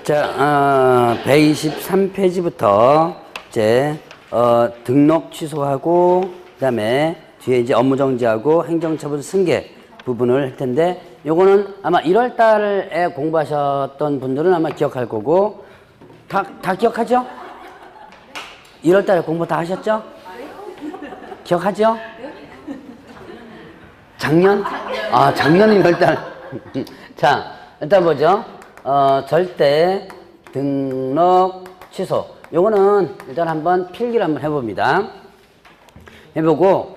자, 123페이지부터 이제 등록 취소하고 그다음에 뒤에 이제 업무 정지하고 행정처분 승계 부분을 할 텐데 요거는 아마 1월 달에 공부하셨던 분들은 아마 기억할 거고 다 기억하죠? 1월 달에 공부 다 하셨죠? 기억하죠? 작년? 아, 작년 1월 달. 자, 일단 보죠. 절대 등록 취소. 요거는 일단 한번 필기를 한번 해봅니다. 해보고,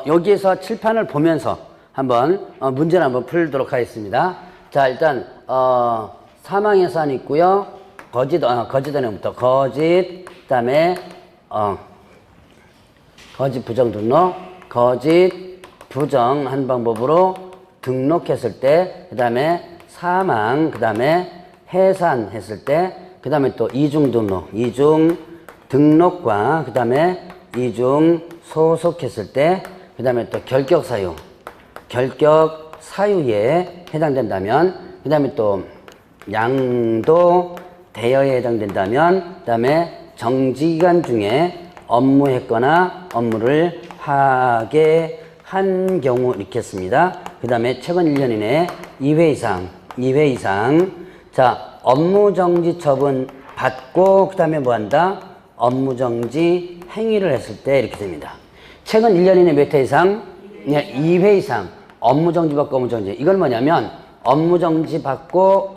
여기에서 칠판을 보면서 한번, 문제를 한번 풀도록 하겠습니다. 자, 일단, 사망예산 있고요. 거짓은행부터. 거짓, 그 다음에, 거짓 부정 등록, 거짓 부정한 방법으로 등록했을 때, 그 다음에 사망, 그 다음에 해산했을 때, 그 다음에 또 이중 등록, 이중 등록과 그 다음에 이중 소속했을 때, 그 다음에 또 결격 사유에 해당된다면, 그 다음에 또 양도 대여에 해당된다면, 그 다음에 정지기간 중에 업무했거나 업무를 하게 한 경우 이렇게 했습니다. 그 다음에 최근 1년 이내 2회 이상. 자, 업무정지 처분 받고, 그 다음에 뭐 한다? 업무정지 행위를 했을 때 이렇게 됩니다. 최근 1년 이내 몇 회 이상? 2회 이상. 업무정지 받고, 업무정지. 이건 뭐냐면, 업무정지 받고,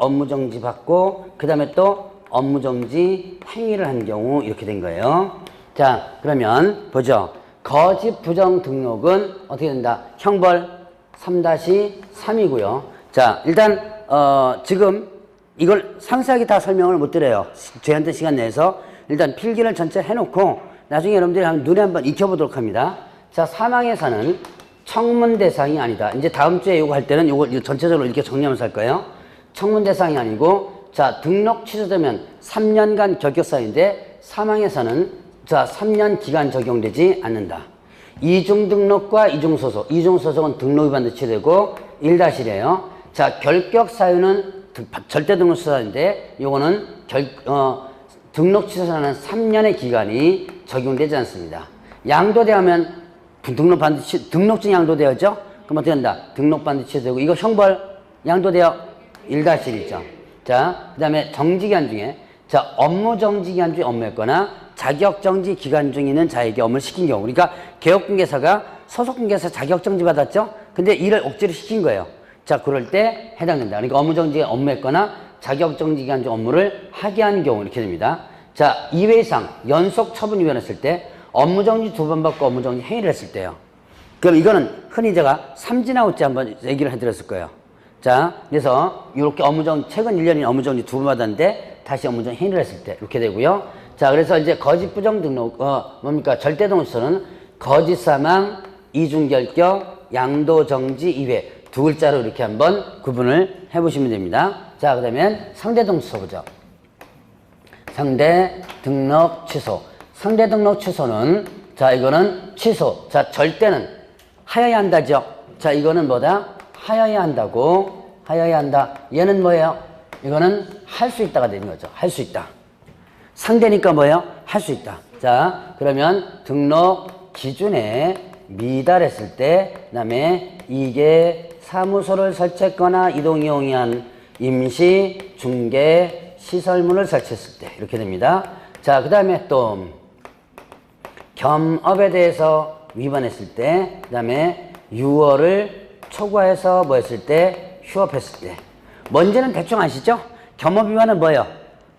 그 다음에 또 업무정지 행위를 한 경우 이렇게 된 거예요. 자, 그러면 보죠. 거짓 부정 등록은 어떻게 된다? 형벌 3-3이고요. 자, 일단 지금 이걸 상세하게 다 설명을 못 드려요. 저희한테 시간 내서 일단 필기를 전체 해놓고 나중에 여러분들이 눈에 한번 익혀보도록 합니다. 자, 사망예산은 청문 대상이 아니다. 이제 다음 주에 이거 할 때는 이거 전체적으로 이렇게 정리하면서 할 거예요. 청문 대상이 아니고, 자, 등록 취소되면 3년간 결격사유인데 사망예산은 자, 3년 기간 적용되지 않는다. 이중 등록과 이중 소속. 이중 소속은 등록 위반도 취소되고 1-1이에요. 자, 결격 사유는 절대 등록 취소인데 요거는 등록 취소는 3년의 기간이 적용되지 않습니다. 양도되면 등록증 양도되었죠? 그럼 어떻게 한다? 등록 반드시 취소되고 이거 형벌 양도되어 1-1이죠. 자, 그 다음에 정지기간 중에 자, 업무 정지기간 중에 업무했거나 자격정지 기간 중에 있는 자에게 업무를 시킨 경우. 그러니까 개업공개사가 소속공개사 자격정지 받았죠? 근데 일을 억지로 시킨 거예요. 자, 그럴 때 해당된다. 그러니까 업무정지에 업무했거나 자격정지 기간 중 업무를 하게 한 경우 이렇게 됩니다. 자, 2회 이상 연속 처분 위반했을 때 업무정지 2번 받고 업무정지 행위를 했을 때요. 그럼 이거는 흔히 제가 삼진아웃제 한번 얘기를 해드렸을 거예요. 자, 그래서 이렇게 최근 1년인 업무정지 2번 받았는데 다시 업무정지 행위를 했을 때 이렇게 되고요. 자, 그래서 이제 거짓 부정 등록, 절대 등록 취소는 거짓 사망, 이중 결격, 양도 정지 2회 두 글자로 이렇게 한번 구분을 해보시면 됩니다. 자, 그다음에 상대 등록 취소 보죠. 상대 등록 취소. 상대 등록 취소는 자, 이거는 취소. 자, 절대는 하여야 한다죠. 자, 이거는 뭐다? 하여야 한다고. 하여야 한다. 얘는 뭐예요? 이거는 할 수 있다가 되는 거죠. 할 수 있다. 상대니까 뭐예요? 할 수 있다. 자, 그러면 등록 기준에 미달했을 때, 그 다음에 이게 사무소를 설치했거나 이동 이용한 임시 중개 시설물을 설치했을 때 이렇게 됩니다. 자, 그 다음에 또 겸업에 대해서 위반했을 때, 그 다음에 유월을 초과해서 뭐 했을 때, 휴업했을 때. 뭔지는 대충 아시죠? 겸업 위반은 뭐예요?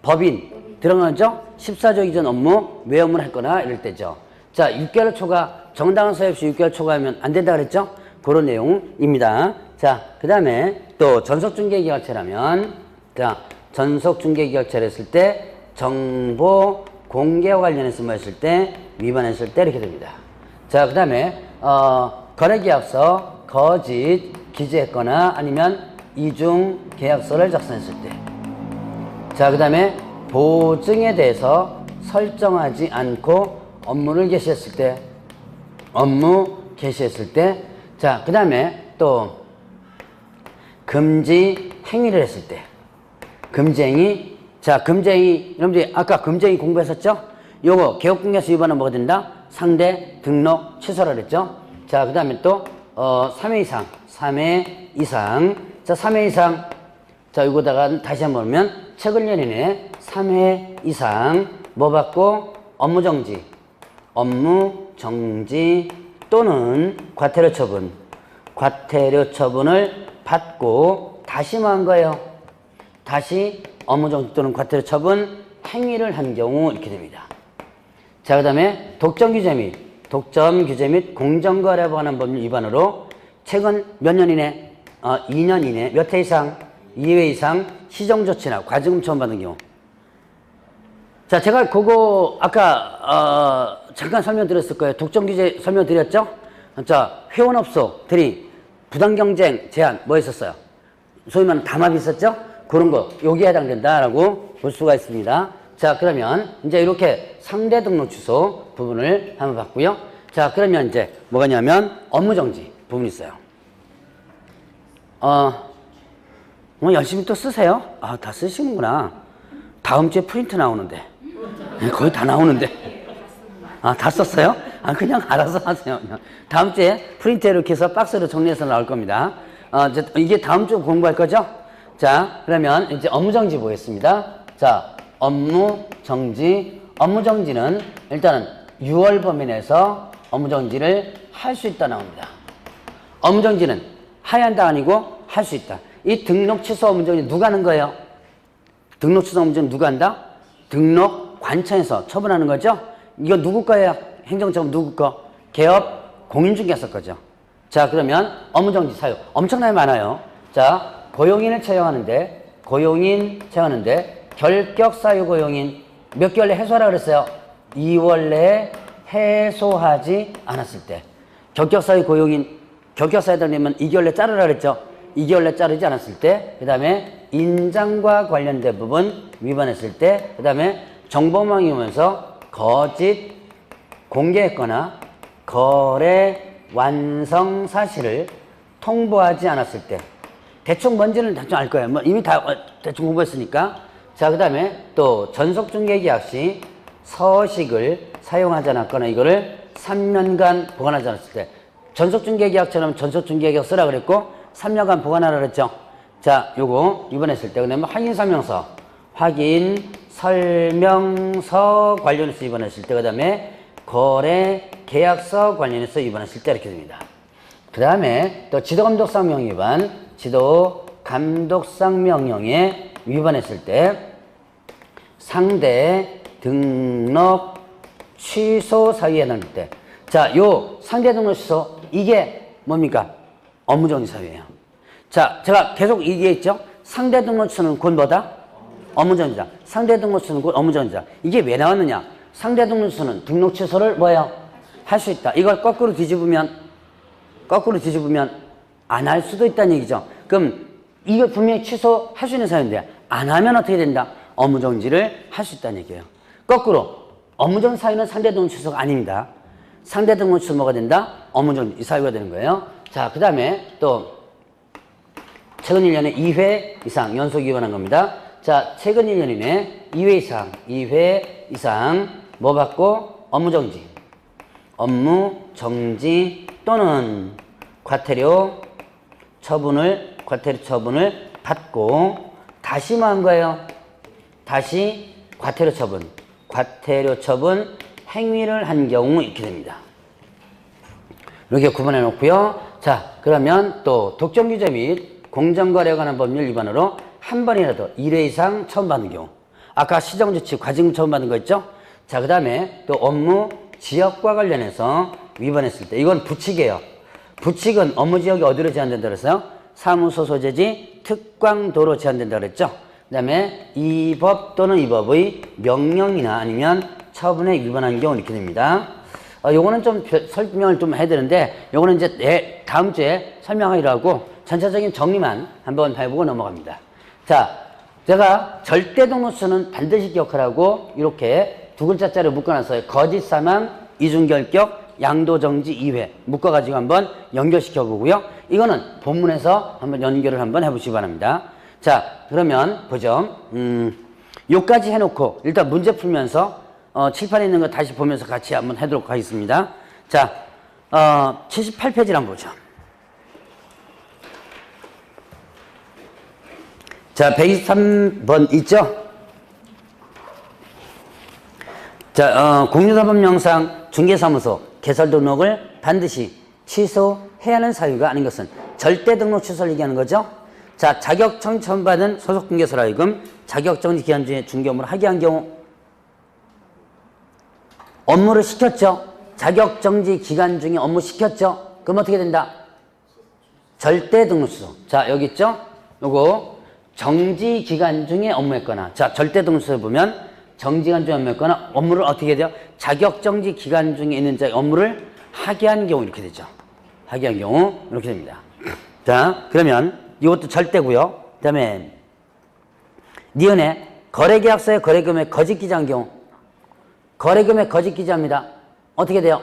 법인 들어가죠? 14조 이전 업무, 외 업무를 했거나 이럴 때죠. 자, 6개월 초과, 정당한 사유 없이 6개월 초과하면 안 된다 그랬죠? 그런 내용입니다. 자, 그 다음에 또 전속중개기각체라면, 자, 전속중개기각체를 했을 때, 정보 공개와 관련해서 뭐 했을 때, 위반했을 때 이렇게 됩니다. 자, 그 다음에, 거래계약서 거짓 기재했거나 아니면 이중 계약서를 작성했을 때. 자, 그 다음에 보증에 대해서 설정하지 않고 업무를 개시했을 때, 자, 그 다음에 또 금지 행위를 했을 때, 금지 행위, 자, 금쟁이, 여러분들이 아까 금쟁이 공부했었죠? 요거 개업공개에서 위반은 뭐가 된다? 상대 등록 취소라 그랬죠? 자, 그 다음에 또 3회 이상, 3회 이상. 자, 3회 이상. 자, 이거다가 다시 한번 보면 최근 연인의 3회 이상 뭐 받고 업무정지, 업무정지 또는 과태료 처분, 과태료 처분을 받고 다시 뭐 한 거예요? 다시 업무정지 또는 과태료 처분 행위를 한 경우 이렇게 됩니다. 자, 그 다음에 독점 규제 및 공정거래 관한 법률 위반으로 최근 몇 년 이내? 2년 이내 몇 회 이상? 2회 이상 시정조치나 과징금 처분받은 경우. 자, 제가 그거 아까 잠깐 설명드렸을 거예요. 독점 규제 설명드렸죠? 자, 회원업소들이 부당경쟁 제한 뭐 있었어요? 소위 말하는 담합이 있었죠? 그런 거 여기에 해당된다라고 볼 수가 있습니다. 자, 그러면 이제 이렇게 상대 등록 취소 부분을 한번 봤고요. 자, 그러면 이제 뭐가냐면 업무정지 부분이 있어요. 뭐 열심히 또 쓰세요. 아, 다 쓰시는구나. 다음 주에 프린트 나오는데. 거의 다 나오는데. 아, 다 썼어요? 아, 그냥 알아서 하세요. 다음 주에 프린트 이렇게 해서 박스로 정리해서 나올 겁니다. 이게 다음 주 공부할 거죠? 자, 그러면 이제 업무정지 보겠습니다. 자, 업무정지는 일단은 6월 범위 내에서 업무정지를 할 수 있다 나옵니다. 업무정지는 해야 한다 아니고 할 수 있다. 이 등록 취소 업무정지 누가 하는 거예요? 등록 취소 업무정지 누가 한다? 등록관청에서 처분하는 거죠? 이거 누구 거예요? 행정처분 누구 거? 개업 공인중개사 거죠. 자, 그러면 업무정지 사유 엄청나게 많아요. 자, 고용인을 채용하는데 결격사유 고용인 몇 개월 내에 해소하라 그랬어요? 2월 내에 해소하지 않았을 때. 결격사유 고용인 결격사유 되려면 2개월 내에 자르라 그랬죠? 2개월 내에 자르지 않았을 때. 그 다음에 인장과 관련된 부분 위반했을 때. 그 다음에 정보망이면서 거짓 공개했거나 거래 완성 사실을 통보하지 않았을 때. 대충 뭔지는 대충 알 거예요. 뭐 이미 다 대충 공부했으니까. 자, 그 다음에 또 전속중개계약 시 서식을 사용하지 않았거나 이거를 3년간 보관하지 않았을 때. 전속중개계약처럼 전속중개계약 쓰라 그랬고 3년간 보관하라 그랬죠. 자, 요거 위반했을 때. 그 다음에 확인설명서 관련해서 위반했을 때. 그 다음에 거래 계약서 관련해서 위반했을 때 이렇게 됩니다. 그 다음에 또 지도감독상 명령 위반, 지도감독상 명령에 위반했을 때 상대 등록 취소 사유에 해당될 때. 자, 요 상대 등록 취소 이게 뭡니까? 업무정지 사유예요. 자, 제가 계속 얘기했죠? 상대 등록 취소는 곧 뭐다? 업무정지다. 상대 등록 취소는 곧 업무정지다. 이게 왜 나왔느냐? 상대 등록 취소는 등록 취소를 뭐예요? 할 수 있다. 이걸 거꾸로 뒤집으면 안 할 수도 있다는 얘기죠. 그럼 이거 분명히 취소할 수 있는 사유인데 안 하면 어떻게 된다? 업무정지를 할 수 있다는 얘기예요. 거꾸로 업무정지 사유는 상대 등록 취소가 아닙니다. 상대 등록 취소 뭐가 된다? 업무정지 이 사유가 되는 거예요. 자, 그 다음에 또 최근 1년에 2회 이상 연속 위반한 겁니다. 자, 최근 1년 이내 2회 이상 뭐 받고? 업무정지 또는 과태료 처분을 받고 다시 뭐 한 거예요? 다시 과태료 처분 행위를 한 경우 이렇게 됩니다. 이렇게 구분해 놓고요. 자, 그러면 또 독점 규제 및 공정거래에 관한 법률 위반으로 한 번이라도 1회 이상 처분받는 경우. 아까 시정조치 과징금 처분받는 거 있죠? 자, 그 다음에 또 업무 지역과 관련해서 위반했을 때. 이건 부칙이에요. 부칙은 업무 지역이 어디로 제한된다 그랬어요? 사무소 소재지 특광도로 제한된다 그랬죠? 그 다음에 이 법 또는 이 법의 명령이나 아니면 처분에 위반한 경우 이렇게 됩니다. 요거는 좀 설명을 좀 해야 되는데, 요거는 이제 다음 주에 설명하기로 하고 전체적인 정리만 한번 해보고 넘어갑니다. 자, 제가 절대 등록수는 반드시 기억하라고 이렇게 두 글자짜리 묶어놨어요. 거짓 사망, 이중결격, 양도정지 2회 묶어가지고 한번 연결시켜 보고요. 이거는 본문에서 한번 연결을 한번 해보시기 바랍니다. 자, 그러면 보죠. 요까지 해놓고 일단 문제 풀면서 칠판에 있는 거 다시 보면서 같이 한번 하도록 하겠습니다. 자, 78페이지를 한번 보죠. 자, 123번 있죠? 자, 공유사법령상 중개사무소 개설 등록을 반드시 취소해야 하는 사유가 아닌 것은 절대 등록 취소를 얘기하는 거죠. 자, 자격정지 처분받은 소속 중개사로 하여금 자격정지 기간 중에 중개 업무를 하게 한 경우 업무를 시켰죠. 자격정지 기간 중에 업무 시켰죠. 그럼 어떻게 된다? 절대 등록 취소. 자, 여기 있죠? 요거 정지 기간 중에 업무했거나, 자, 절대 등록 취소에 보면 정지 기간 중에 업무했거나 업무를 어떻게 해야 돼요? 자격정지 기간 중에 있는 자 업무를 하게 한 경우 이렇게 되죠. 하게 한 경우 이렇게 됩니다. 자, 그러면 이것도 절대고요. 그 다음에 니은에 거래계약서에 거래금액 거짓 기재한 경우 거래금액 거짓 기재합니다. 어떻게 돼요?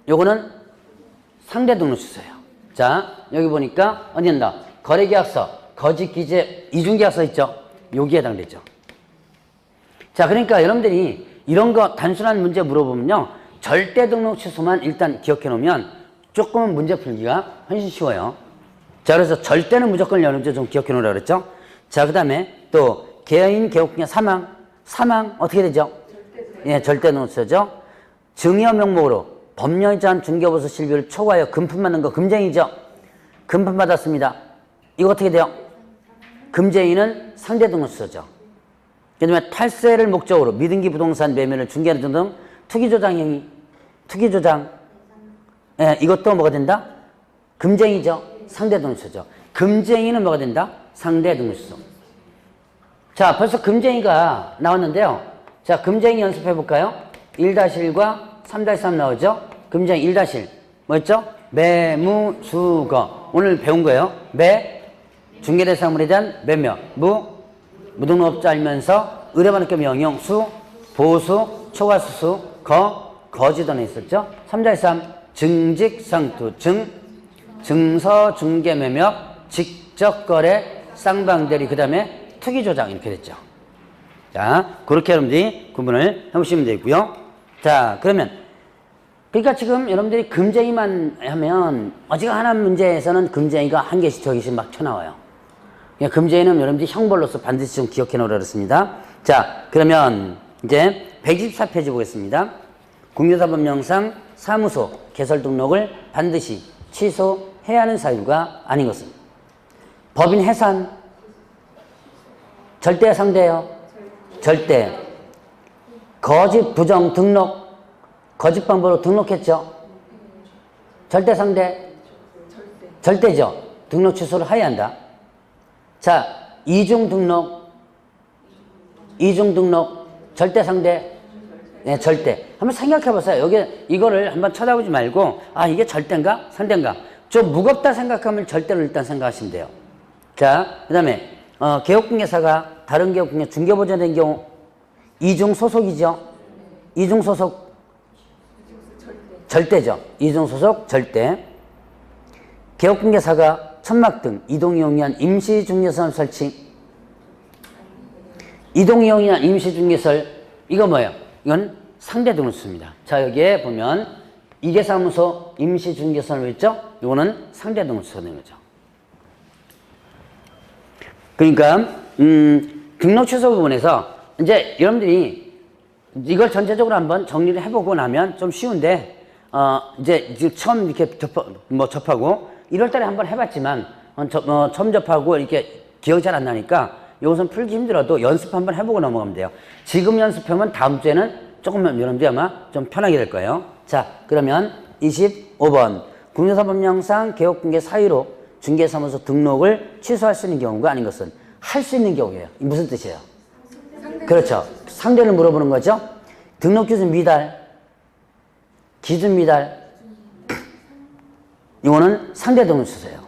요거는 상대 등록 취소예요. 자, 여기 보니까 어디 한다? 거래계약서 거짓 기재 이중계약서 있죠? 여기에 해당되죠. 자, 그러니까 여러분들이 이런 거 단순한 문제 물어보면요, 절대 등록 취소만 일단 기억해 놓으면 조금은 문제 풀기가 훨씬 쉬워요. 자, 그래서 절대는 무조건 여러분들 좀 기억해 놓으라고 그랬죠? 자, 그 다음에 또 개인 개업공개 사망 어떻게 되죠? 예, 절대 등록 취소죠. 증여 명목으로 법령이자한 중개보수 실비를 초과하여 금품 받는 거 금쟁이죠. 금품 받았습니다. 이거 어떻게 돼요? 금쟁이는 상대 등록 취소죠. 그 다음에 탈세를 목적으로 미등기 부동산 매매를 중개하는 등 투기조장 행위, 투기조장, 예, 이것도 뭐가 된다? 금쟁이죠. 상대 등록 취소죠. 금쟁이는 뭐가 된다? 상대 등록 취소. 자, 벌써 금쟁이가 나왔는데요. 자, 금쟁이 연습해 볼까요? 1-1과 3-3 나오죠? 금쟁이 1-1. 뭐였죠? 매무주거. 오늘 배운 거예요. 매, 중개대상물에 대한 매매. 무등록업자 알면서 의뢰받을 겸 영용, 수, 보수, 초과수수, 거지도는 있었죠? 3-3. 증직상투, 증서중개매매, 직접거래, 쌍방대리, 그 다음에 투기조장 이렇게 됐죠. 자, 그렇게 여러분들이 구분을 해보시면 되고요. 자, 그러면 그러니까 지금 여러분들이 금쟁이만 하면 어지간한 문제에서는 금쟁이가 한 개씩 두 개씩 막 튀어나와요. 그러니까 금쟁이는 여러분들이 형벌로서 반드시 좀 기억해 놓으라 그랬습니다. 자, 그러면 이제 124페이지 보겠습니다. 공유사법령상 사무소 개설 등록을 반드시 취소해야 하는 사유가 아닌 것은 법인 해산 절대 상대예요. 절대. 거짓 부정 등록 거짓 방법으로 등록했죠. 절대 상대. 절대죠. 등록 취소를 하여야 한다. 자, 이중 등록 절대 상대. 네, 절대. 한번 생각해 보세요. 여기 이거를 한번 쳐다보지 말고 아, 이게 절대인가 상대인가 좀 무겁다 생각하면 절대로 일단 생각하시면 돼요. 자, 그 다음에 개업공개사가 다른 개업공개 중개보전된 경우 이중 소속이죠. 이중 소속 절대죠. 이중 소속 절대. 개업공개사가 천막 등 이동이용을 위한 임시중개선 설치. 이동이용을 위한 임시중개설 이거 뭐예요? 이건 상대 등록 취소입니다. 자, 여기에 보면 이계사무소 임시중개선을 했죠? 이거는 상대 등록 취소되는 거죠. 그러니까 등록 취소 부분에서 이제 여러분들이 이걸 전체적으로 한번 정리를 해보고 나면 좀 쉬운데 이제 처음 이렇게 접하고 1월달에 한번 해봤지만 처음 접하고 이렇게 기억이 잘 안 나니까 이것은 풀기 힘들어도 연습 한번 해보고 넘어가면 돼요. 지금 연습하면 다음 주에는 조금만 여러분들이 아마 좀 편하게 될 거예요. 자, 그러면 25번 공유사법령상 개업공개 사유로 중개사무소 등록을 취소할 수 있는 경우가 아닌 것은 할 수 있는 경우예요. 무슨 뜻이에요? 그렇죠. 상대를 물어보는 거죠. 등록 기준 미달, 기준 미달. 이거는 상대 등록 취소예요.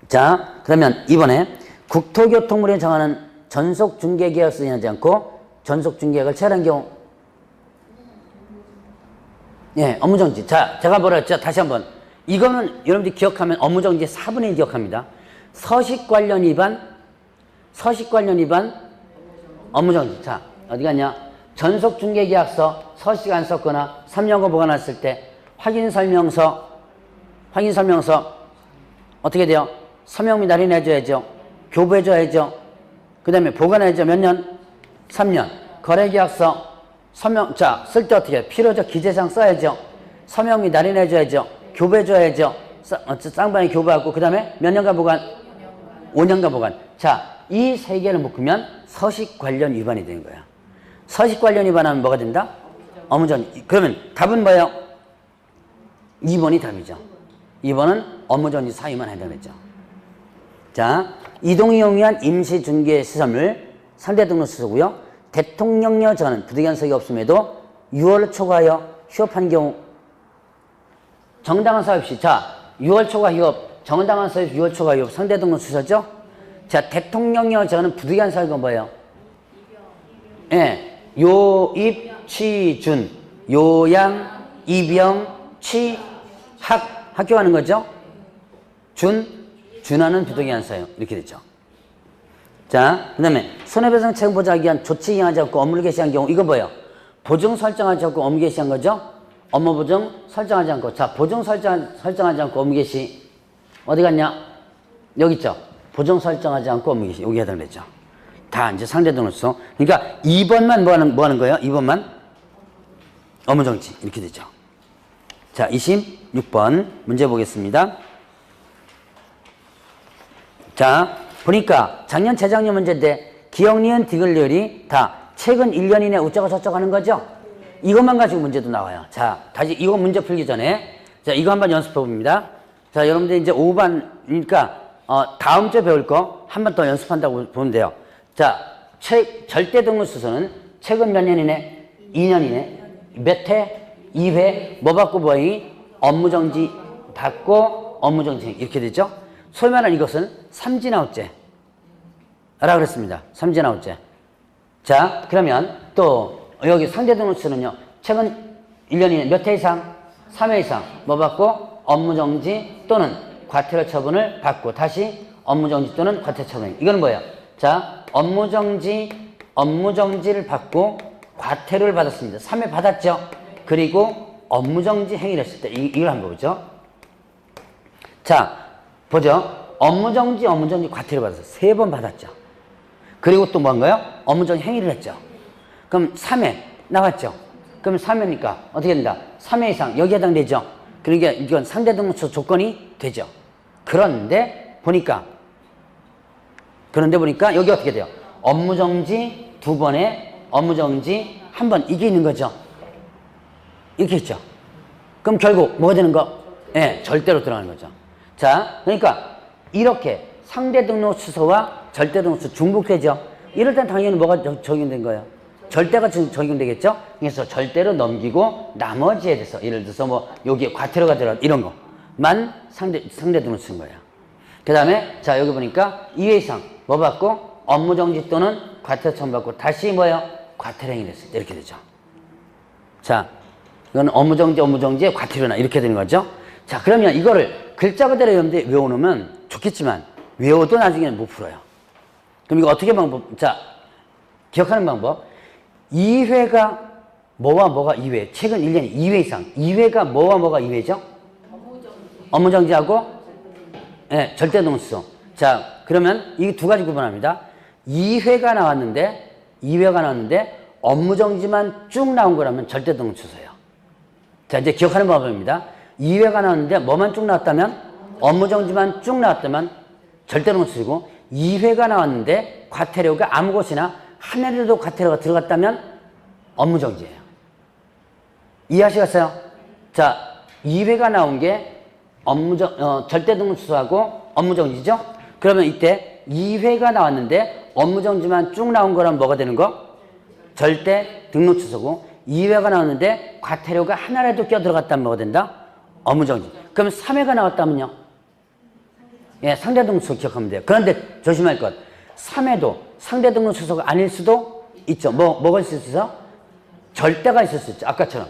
자, 그러면 이번에 국토교통부에 정하는 전속중개계약서 인하지 않고 전속중개계약을 체결한 경우. 예, 업무정지. 자, 제가 뭐라 했죠? 다시 한번. 이거는 여러분들이 기억하면 업무정지 4분의 1 기억합니다. 서식 관련 위반, 업무정지. 자, 어디 갔냐? 전속중개계약서 서식 안 썼거나 3년간 보관했을 때 확인설명서 어떻게 돼요? 서명 및 날인해줘야죠. 교부해줘야죠. 그 다음에 보관해줘. 몇 년? 3년. 거래계약서 서명, 자, 쓸 때 어떻게 해? 필요적 기재사항 써야죠. 서명 및 날인해줘야죠. 교부해줘야죠. 쌍방에 교부하고 그 다음에 몇 년간 보관? 5년간 보관. 자, 이 세 개를 묶으면 서식 관련 위반이 되는 거야. 서식 관련 위반하면 뭐가 된다? 업무정지. 그러면 답은 뭐예요? 2번이 답이죠. 2번은 업무정지 사유만 해당했죠. 자, 이동이용 위한 임시중개시설물 상대등록수수고요. 대통령령 전은 부득이한석이 없음에도 6월 초과하여 휴업한 경우 정당한 사업시. 자, 6월 초과 휴업, 정당한 사업 6월 초과 휴업 상대등록수수죠. 자, 대통령령 전은 부득이한 사유가 뭐예요? 예. 요입, 취준, 요양, 입영, 취, 학교 가는 거죠? 준하는 부득이한 사유. 이렇게 됐죠. 자, 그 다음에 손해배상 책임 보장하기 위한 조치 이행하지 않고 업무를 개시한 경우, 이거 뭐예요? 보증 설정하지 않고 업무 개시한 거죠? 업무 보증 설정하지 않고. 자, 보증 설정하지 않고 업무 개시. 어디 갔냐? 여기 있죠? 보증 설정하지 않고 업무 개시. 여기 해당되죠. 다 이제 상대등록서. 그러니까 2번만 뭐 하는 거예요? 2번만 업무정지. 이렇게 되죠. 자, 26번 문제 보겠습니다. 자, 보니까 작년, 재작년 문제인데 기억, 니은, 디귿리을이 다 최근 1년 이내 어쩌고 저쩌고 하는 거죠? 이것만 가지고 문제도 나와요. 자, 다시 이거 문제 풀기 전에 자, 이거 한번 연습해 봅니다. 자, 여러분들 이제 5반이니까 다음 주에 배울 거 한 번 더 연습한다고 보면 돼요. 자, 절대등록수수는 최근 몇 년 이내? 2년 이내. 몇 회? 2회. 뭐 받고 뭐하니? 업무정지 받고 업무정지 이렇게 되죠. 소위 말하는 이것은 삼진아웃죄 라고 그랬습니다. 삼진아웃죄. 자, 그러면 또 여기 상대등록수수는요. 최근 1년 이내 몇 회 이상? 3회 이상 뭐 받고? 업무정지 또는 과태료 처분을 받고 다시 업무정지 또는 과태료 처분. 이거는 뭐예요? 자, 업무정지를 받고 과태료를 받았습니다. 3회 받았죠? 그리고 업무정지 행위를 했을 때 이걸 한번 보죠. 자, 보죠. 업무정지 과태료 받았어요. 3번 받았죠. 그리고 또 뭔가요? 업무정지 행위를 했죠. 그럼 3회 나왔죠. 그럼 3회니까 어떻게 된다? 3회 이상 여기에 해당되죠. 그러니까 이건 상대등록수 조건이 되죠. 그런데 보니까 여기 어떻게 돼요? 업무정지 2번에 업무정지 1번 이게 있는 거죠. 이렇게 있죠. 그럼 결국 뭐가 되는 거? 예, 절대로 들어가는 거죠. 자, 그러니까 이렇게 상대등록수수와 절대등록수수 중복되죠. 이럴 땐 당연히 뭐가 적용된 거예요? 절대가 적용되겠죠. 그래서 절대로 넘기고 나머지에 대해서 예를 들어서 뭐 여기에 과태료가 들어가 이런 거만 상대등록수수인 거예요. 그 다음에 자, 여기 보니까 2회 이상 뭐 받고 업무정지 또는 과태료 처분받고 다시 뭐예요? 과태료 행위 됐을 때 이렇게 되죠. 자, 이건 업무정지에 과태료나 이렇게 되는 거죠. 자, 그러면 이거를 글자 그대로 여러분들이 외워놓으면 좋겠지만 외워도 나중에는 못 풀어요. 그럼 이거 어떻게 자, 기억하는 방법. 2회가 뭐가 2회? 최근 1년에 2회 이상. 2회가 뭐가 2회죠? 업무정지하고 네, 절대등록수수. 자, 그러면 이 두 가지 구분합니다. 2회가 나왔는데 업무정지만 쭉 나온 거라면 절대등록수수예요. 자, 이제 기억하는 방법입니다. 2회가 나왔는데 뭐만 쭉 나왔다면? 업무정지만 쭉 나왔다면 절대등록수수고 2회가 나왔는데 과태료가 아무 곳이나 하나라도 과태료가 들어갔다면 업무정지예요. 이해하시겠어요? 자, 2회가 나온 게 절대등록수수하고 업무정지죠? 그러면 이때 2회가 나왔는데 업무정지만 쭉 나온 거라면 뭐가 되는 거? 절대등록수수고 2회가 나왔는데 과태료가 하나라도 껴들어갔다면 뭐가 된다? 업무정지. 그럼 3회가 나왔다면요? 예, 상대등록수수 기억하면 돼요. 그런데 조심할 것. 3회도 상대등록수수가 아닐 수도 있죠. 뭐가 있을 수 있어? 절대가 있을 수 있죠. 아까처럼.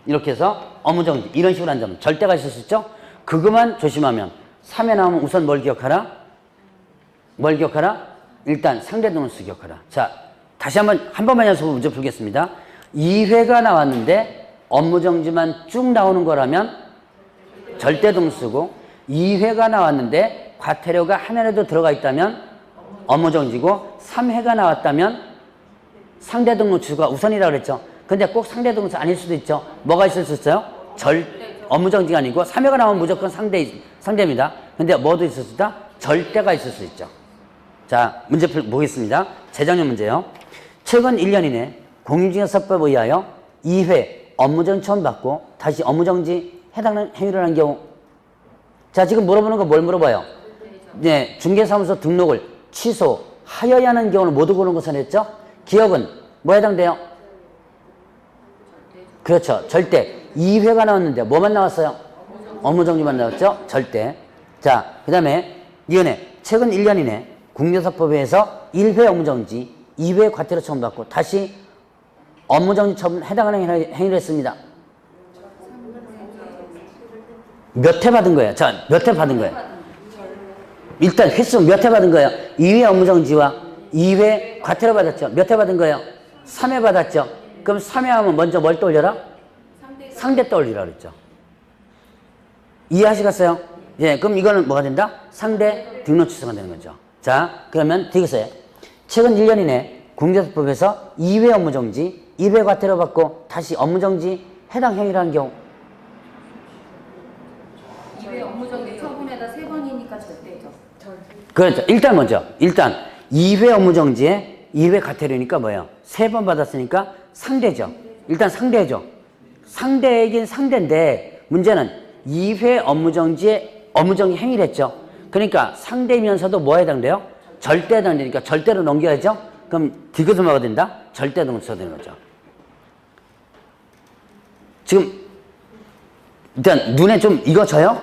이렇게 해서 업무정지. 이런 식으로 한다면 절대가 있을 수 있죠. 그것만 조심하면 3회 나오면 우선 뭘 기억하라? 일단 상대등록수수 기억하라. 자, 다시 한 번만 연속으로 문제 풀겠습니다. 2회가 나왔는데 업무정지만 쭉 나오는 거라면 절대동수고 2회가 나왔는데 과태료가 하나라도 들어가 있다면 업무정지고 3회가 나왔다면 상대등록치수가 우선이라고 그랬죠. 근데 꼭 상대등록치수 아닐 수도 있죠. 뭐가 있을 수 있어요? 업무정지가 아니고 3회가 나오면 무조건 상대입니다. 근데 뭐도 있을 수 있다? 절대가 있을 수 있죠. 자, 문제 보겠습니다. 재작년 문제요. 최근 1년 이내 공인중개사법에 의하여 2회 업무정지 처음 받고 다시 업무정지 해당하는 행위를 한 경우. 자, 지금 물어보는 거 뭘 물어봐요? 네, 중개사무소 등록을 취소하여야 하는 경우는 모두 고른 것을 했죠? 기억은 뭐 해당돼요? 그렇죠. 절대. 2회가 나왔는데 뭐만 나왔어요? 업무정지만 나왔죠? 절대. 자, 그 다음에 이은혜 최근 1년 이내 국내사법에 의해서 1회 업무정지, 2회 과태료 처분받고 다시 업무정지 처분 해당하는 행위를 했습니다. 몇 회 받은 거예요? 자, 몇 회 받은 거예요? 일단 횟수 몇 회 받은 거예요? 2회 업무정지와 2회 과태료 받았죠? 몇 회 받은 거예요? 3회 받았죠? 그럼 3회 하면 먼저 뭘 떠올려라? 상대 떠올리라 그랬죠. 이해하시겠어요? 예, 그럼 이거는 뭐가 된다? 상대 등록 취소가 되는 거죠. 자, 그러면 되겠어요. 최근 1년 이내 국내사법에서 2회 업무정지, 2회 과태료 받고 다시 업무정지 해당 행위를 한 경우. 2회 업무정지 처분에다 3번이니까 절대죠. 그렇죠. 일단 2회 업무정지에 2회 과태료니까 뭐예요? 3번 받았으니까 상대죠. 일단 상대죠. 상대이긴 상대인데 문제는 2회 업무정지에 업무정지 행위를 했죠. 그러니까 상대면서도 뭐에 해당돼요? 절대에 해당되니까 절대로 넘겨야죠. 그럼 디귿은 뭐가 된다? 절대로 넘쳐되는 거죠. 지금 일단 눈에 좀 익어져요?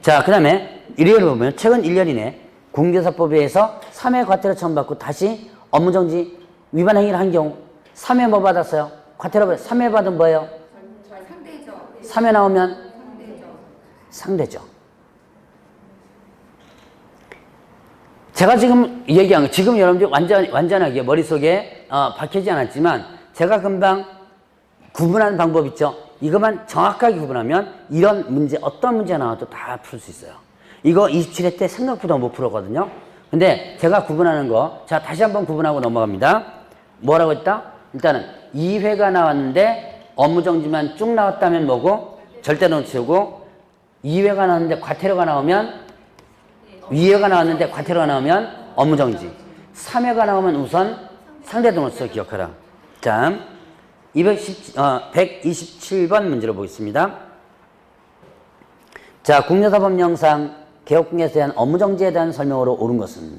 자, 그 다음에 일요일을 보면 최근 1년 이내 공개사법에 의해서 3회 과태료 처분받고 다시 업무정지 위반 행위를 한 경우 3회 뭐 받았어요? 과태료 3회 받은 뭐예요? 상대죠. 3회 나오면 상대죠. 제가 지금 얘기한 거, 지금 여러분들 완전하게 머릿속에 박히지 않았지만 제가 금방 구분하는 방법 있죠? 이것만 정확하게 구분하면 이런 문제, 어떤 문제 나와도 다 풀 수 있어요. 이거 27회 때 생각보다 못 풀었거든요. 근데 제가 구분하는 거, 자, 다시 한번 구분하고 넘어갑니다. 뭐라고 했다? 일단은 2회가 나왔는데 업무정지만 쭉 나왔다면 뭐고? 절대로 치우고 2회가 나왔는데 과태료가 나오면 2회가 나왔는데 과태료가 나오면 업무정지. 3회가 나오면 우선 상대등록소 기억하라. 자, 127번 문제로 보겠습니다. 자, 국내사법령상 개업공개에 대한 업무정지에 대한 설명으로 옳은 것은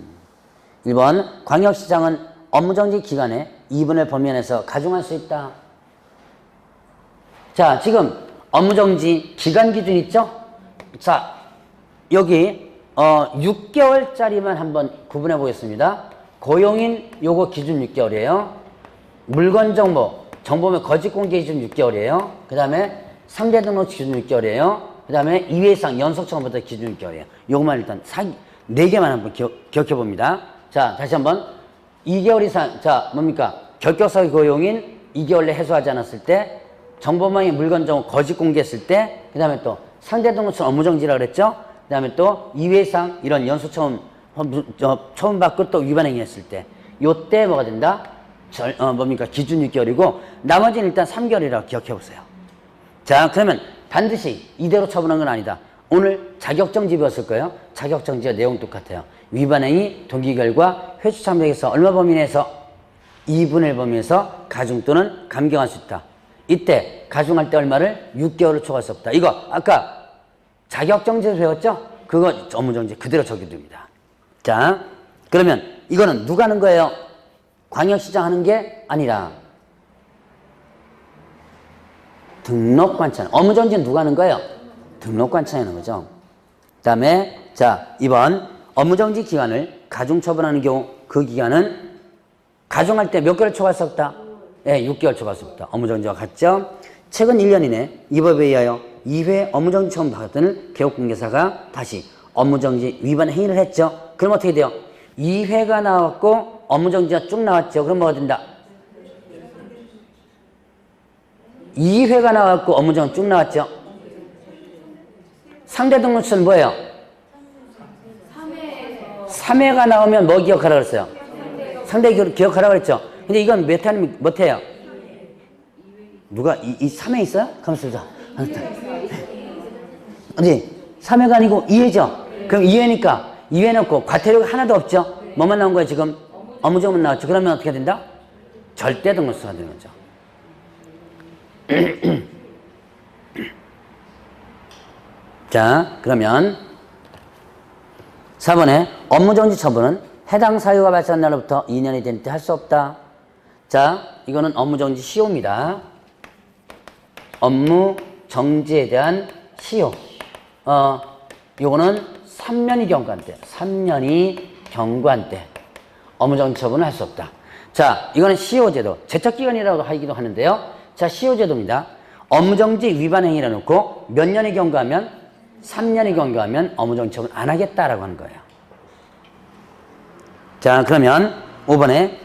1번 광역시장은 업무정지 기간에 2분의 범위 안에서 가중할 수 있다. 자, 지금 업무정지 기간 기준 있죠? 자, 여기 6개월짜리만 한번 구분해 보겠습니다. 고용인 요거 기준 6개월이에요. 물건 정보면 거짓 공개 기준 6개월이에요. 그 다음에 상대 등록 기준 6개월이에요. 그 다음에 2회 이상 연속 처음부터 기준 6개월이에요. 요것만 일단 4개만 한번 기억해 봅니다. 자, 다시 한번 2개월 이상, 자, 뭡니까? 결격사기 고용인 2개월 내 해소하지 않았을 때, 정보망의 물건 정보 거짓 공개했을 때, 그 다음에 또 상대 등록처럼 업무정지라고 그랬죠? 그 다음에 또 2회 이상 이런 연속 처음 받고 또 위반 행위했을 때, 요때 뭐가 된다? 뭡니까? 기준 6개월이고, 나머지는 일단 3개월이라고 기억해 보세요. 자, 그러면 반드시 이대로 처분한 건 아니다. 오늘 자격정지 배웠을 거예요. 자격정지와 내용 똑같아요. 위반행위, 동기결과, 회수 참작에서 얼마 범위 내에서 2분의 1 범위에서 가중 또는 감경할 수 있다. 이때 가중할 때 얼마를 6개월을 초과할 수 없다. 이거 아까 자격정지에서 배웠죠? 그거 업무정지 그대로 적용됩니다. 자, 그러면 이거는 누가 하는 거예요? 광역시장 하는 게 아니라 등록관청. 업무정지는 누가 하는 거예요? 등록관청이 하는 거죠. 그 다음에 자, 2번 업무정지 기간을 가중처분하는 경우 그 기간은 가중할 때 몇 개월 초과할 수 없다? 예, 6개월 초과할 수 없다. 업무정지와 같죠? 최근 1년 이내 이 법에 의하여 2회 업무정지 처분 받았던 개업공개사가 다시 업무정지 위반 행위를 했죠. 그럼 어떻게 돼요? 2회가 나왔고 업무정지가 쭉 나왔죠. 그럼 뭐가 된다? 2회가 나왔고 업무정지 쭉 나왔죠. 상대 등록처는 뭐예요? 3회가 나오면 뭐 기억하라 그랬어요? 상대 기억하라 그랬죠. 근데 이건 몇 회는 못 해요? 누가 이 3회 있어요? 가만있어 보자. 어디? 3회가 아니고 2회죠? 그럼 2회니까 2회 넣고 과태료가 하나도 없죠? 뭐만 나온 거예요 지금? 업무정지만 나왔죠. 그러면 어떻게 된다? 절대 등록수가 되는 거죠. 자, 그러면 4번에 업무정지 처분은 해당 사유가 발생한 날로부터 2년이 된 때 할 수 없다. 자, 이거는 업무정지 시효입니다. 업무정지에 대한 시효. 요거는 3년이 경과한 때, 3년이 경과한 때 업무정지 처분을 할 수 없다. 자, 이거는 시효제도, 제척기간이라고 하기도 하는데요. 자, 시효제도입니다. 업무정지 위반 행위를 놓고 몇 년이 경과하면 3년이 경과하면 업무정지 처분 안 하겠다라고 하는 거예요. 자, 그러면 5번에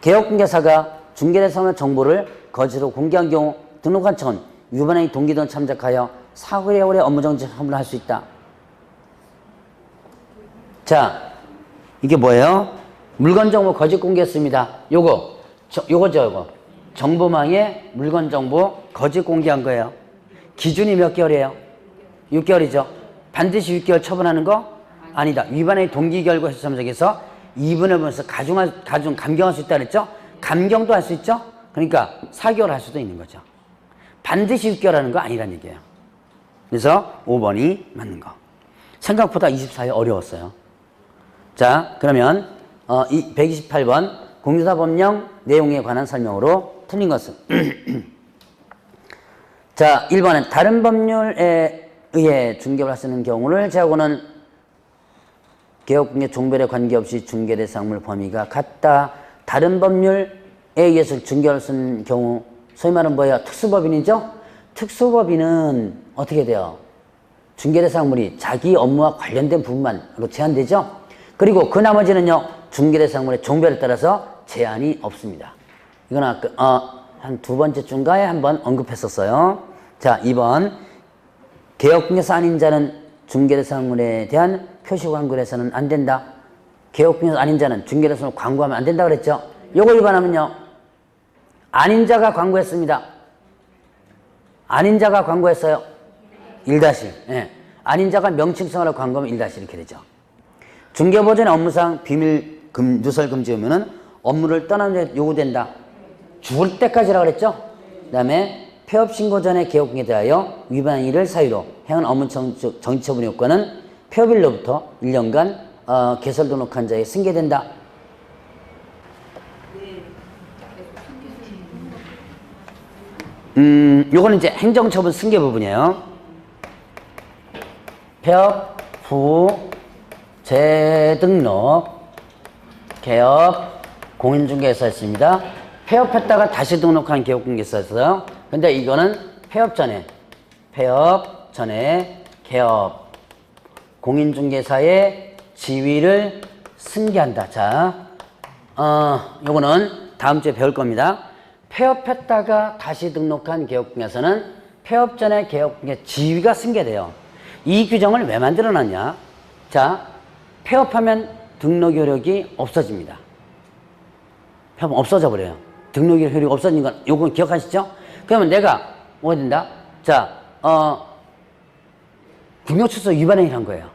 개업공개사가 중개대상의 정보를 거짓으로 공개한 경우 등록한 척은 위반 행위 동기 등 참작하여 4개월의 업무정지 처분을 할 수 있다. 자, 이게 뭐예요? 물건 정보 거짓 공개했습니다. 요거죠. 정보망에 물건 정보 거짓 공개한 거예요. 기준이 몇 개월이에요? 6개월이죠. 반드시 6개월 처분하는 거? 아니다. 위반의 동기 결과 해석에서 2분의 1에서 가중 감경할 수 있다 그랬죠? 감경도 할 수 있죠? 그러니까 4개월 할 수도 있는 거죠. 반드시 6개월 하는 거 아니란 얘기예요. 그래서 5번이 맞는 거. 생각보다 24회 어려웠어요. 자, 그러면 128번 공유사 법령 내용에 관한 설명으로 틀린 것은 자, 1번은 다른 법률에 의해 중개를 하시는 경우를 제하고는 개업공개 종별에 관계없이 중개대상물 범위가 같다. 다른 법률에 의해서 중개를 쓰는 경우 소위 말하는 뭐예요? 특수법인이죠? 특수법인은 어떻게 돼요? 중개대상물이 자기 업무와 관련된 부분만으로 제한되죠? 그리고 그 나머지는요, 중개대상물의 종별에 따라서 제한이 없습니다. 이건 아까 한 두 번째 중가에 한번 언급했었어요. 자, 2번 개업공개사 아닌 자는 중개대상물에 대한 표시 광고를 해서는 안 된다. 개업공개사 아닌 자는 중개대상물 광고하면 안 된다 그랬죠? 요거 위반하면요, 아닌 자가 광고했습니다. 아닌 자가 광고했어요. 1-. 예. 아닌 자가 명칭성으로 광고하면 1- 이렇게 되죠. 중개보전의 업무상 비밀 누설 금지 의무는 업무를 떠나는 데 요구된다. 죽을 때까지라고 그랬죠? 그 다음에 폐업신고 전에 개업공개에 대하여 위반 행위를 사유로 행한 업무정지처분의 요건은 폐업일로부터 1년간 개설 등록한 자에 승계된다. 요거는 이제 행정처분 승계 부분이에요. 폐업 후 재등록 개업 공인중개사였습니다. 폐업했다가 다시 등록한 개업공개사였어요. 근데 이거는 폐업 전에 개업 공인중개사의 지위를 승계한다. 자, 요거는 다음 주에 배울 겁니다. 폐업했다가 다시 등록한 개업공개사는 폐업 전에 개업공개 지위가 승계돼요. 이 규정을 왜 만들어놨냐? 자, 폐업하면 등록 효력이 없어집니다. 폐업은 없어져 버려요. 등록 효력이 없어진 건 요건 기억하시죠? 그러면 내가 뭐가 된다? 자, 국력출소 위반 행위를 한 거예요.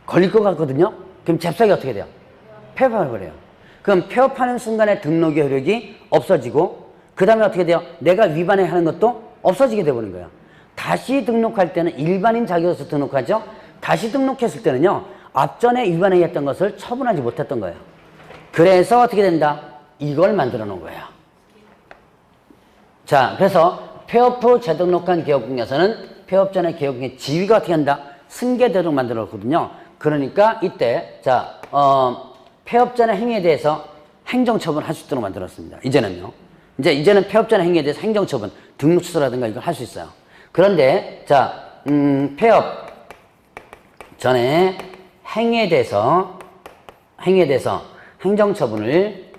걸릴 것 같거든요? 그럼 잽싸게 어떻게 돼요? 폐업해버려요. 그럼 폐업하는 순간에 등록 효력이 없어지고, 그 다음에 어떻게 돼요? 내가 위반해 하는 것도 없어지게 돼버린 거예요. 다시 등록할 때는 일반인 자격으로서 등록하죠? 다시 등록했을 때는요, 앞전에 위반해 했던 것을 처분하지 못했던 거예요. 그래서 어떻게 된다? 이걸 만들어 놓은 거예요. 자, 그래서 폐업 후 재등록한 개업공개사는 폐업 전에 개업공개 지위가 어떻게 한다? 승계되도록 만들어 놓거든요. 그러니까 이때, 자, 폐업 전의 행위에 대해서 행정처분 할 수 있도록 만들었습니다. 이제는요. 이제는 폐업 전의 행위에 대해서 행정처분, 등록 취소라든가 이걸 할 수 있어요. 그런데, 자, 폐업 전에 행위에 대해서 행위에 대해서 행정처분을